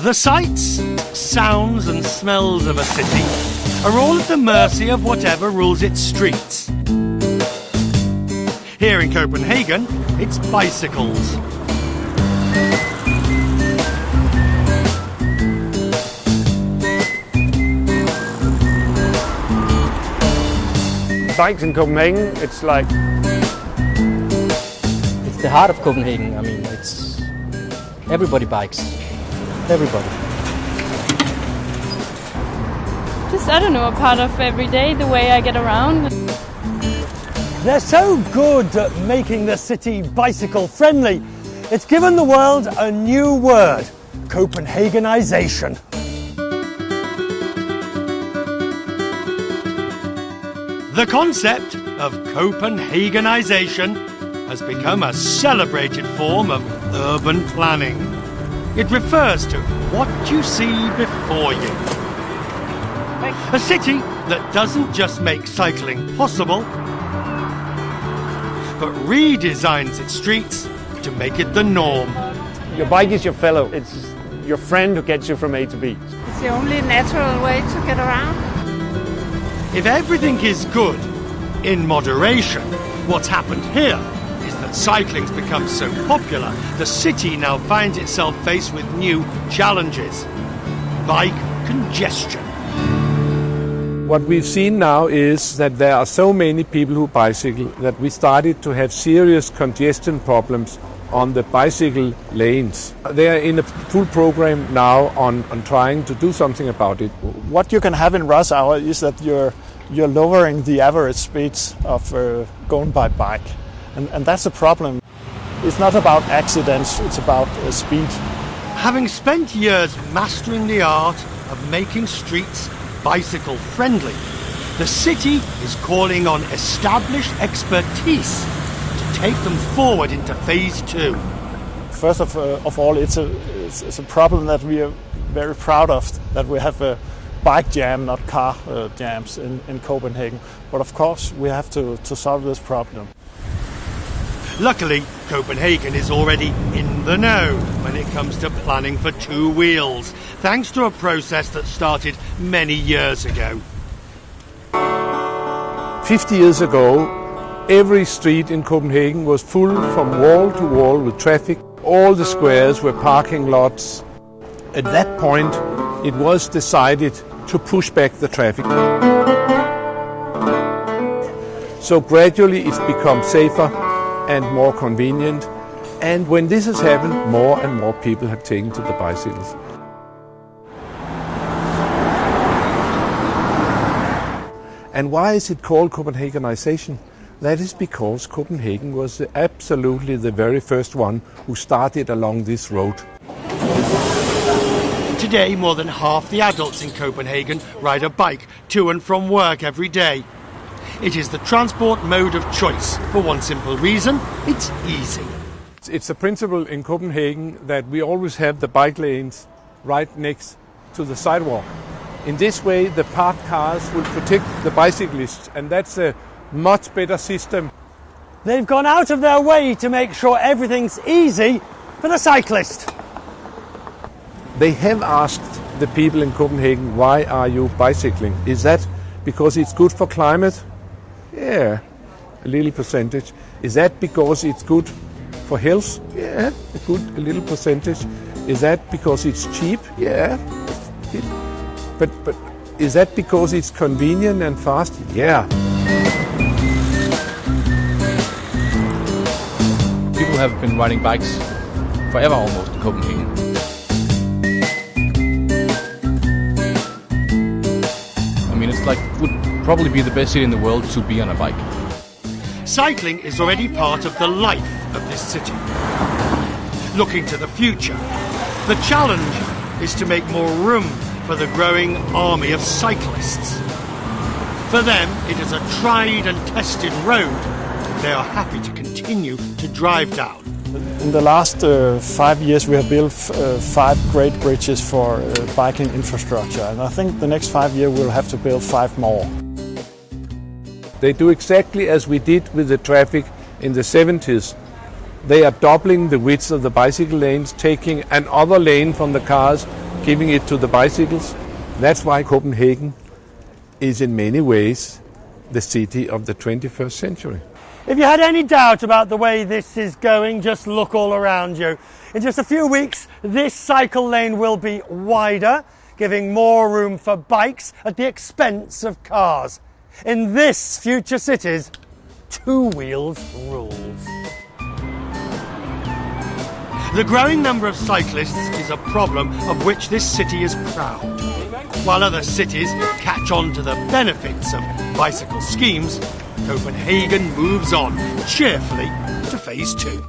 The sights, sounds and smells of a city are all at the mercy of whatever rules its streets. Here in Copenhagen, it's bicycles. Bikes in Copenhagen, it's like... It's the heart of Copenhagen. I mean, it's... everybody bikes. Everybody. Just, I don't know, a part of every day, the way I get around. They're so good at making the city bicycle friendly. It's given the world a new word, Copenhagenization. The concept of Copenhagenization has become a celebrated form of urban planning. It refers to what you see before you. A city that doesn't just make cycling possible, but redesigns its streets to make it the norm. Your bike is your fellow. It's your friend who gets you from A to B. It's the only natural way to get around. If everything is good, in moderation, what's happened here is that cycling's become so popular, the city now finds itself faced with new challenges. Bike congestion. What we've seen now is that there are so many people who bicycle that we started to have serious congestion problems on the bicycle lanes. They are in a full program now on trying to do something about it. What you can have in rush hour is that you're lowering the average speeds of going by bike. And that's a problem. It's not about accidents, it's about speed. Having spent years mastering the art of making streets bicycle friendly, the city is calling on established expertise to take them forward into phase 2. First of all, it's a problem that we are very proud of, that we have a bike jam, not car jams in Copenhagen. But of course, we have to solve this problem. Luckily, Copenhagen is already in the know when it comes to planning for two wheels, thanks to a process that started many years ago. 50 years ago, every street in Copenhagen was full from wall to wall with traffic. All the squares were parking lots. At that point, it was decided to push back the traffic. So gradually it's become safer and more convenient. And when this has happened, more and more people have taken to the bicycles. And why is it called Copenhagenization? That is because Copenhagen was absolutely the very first one who started along this road. Today, more than half the adults in Copenhagen ride a bike to and from work every day. It is the transport mode of choice for one simple reason: it's easy. It's a principle in Copenhagen that we always have the bike lanes right next to the sidewalk. In this way, the parked cars will protect the bicyclists, and that's a much better system. They've gone out of their way to make sure everything's easy for the cyclist. They have asked the people in Copenhagen, why are you bicycling? Is that because it's good for climate? Yeah, a little percentage. Is that because it's good for health? Yeah, a little percentage. Is that because it's cheap? Yeah. But is that because it's convenient and fast? Yeah. People have been riding bikes forever almost in Copenhagen. I mean, it's like, would probably be the best city in the world to be on a bike. Cycling is already part of the life of this city. Looking to the future, the challenge is to make more room for the growing army of cyclists. For them, it is a tried and tested road they are happy to continue to drive down. In the last 5 years, we have built 5 great bridges for biking infrastructure, and I think the next 5 years we'll have to build 5 more. They do exactly as we did with the traffic in the 70s. They are doubling the width of the bicycle lanes, taking another lane from the cars, giving it to the bicycles. That's why Copenhagen is in many ways the city of the 21st century. If you had any doubt about the way this is going, just look all around you. In just a few weeks, this cycle lane will be wider, giving more room for bikes at the expense of cars. In this future cities, 2 wheels rules. The growing number of cyclists is a problem of which this city is proud. While other cities catch on to the benefits of bicycle schemes, Copenhagen moves on cheerfully to phase 2.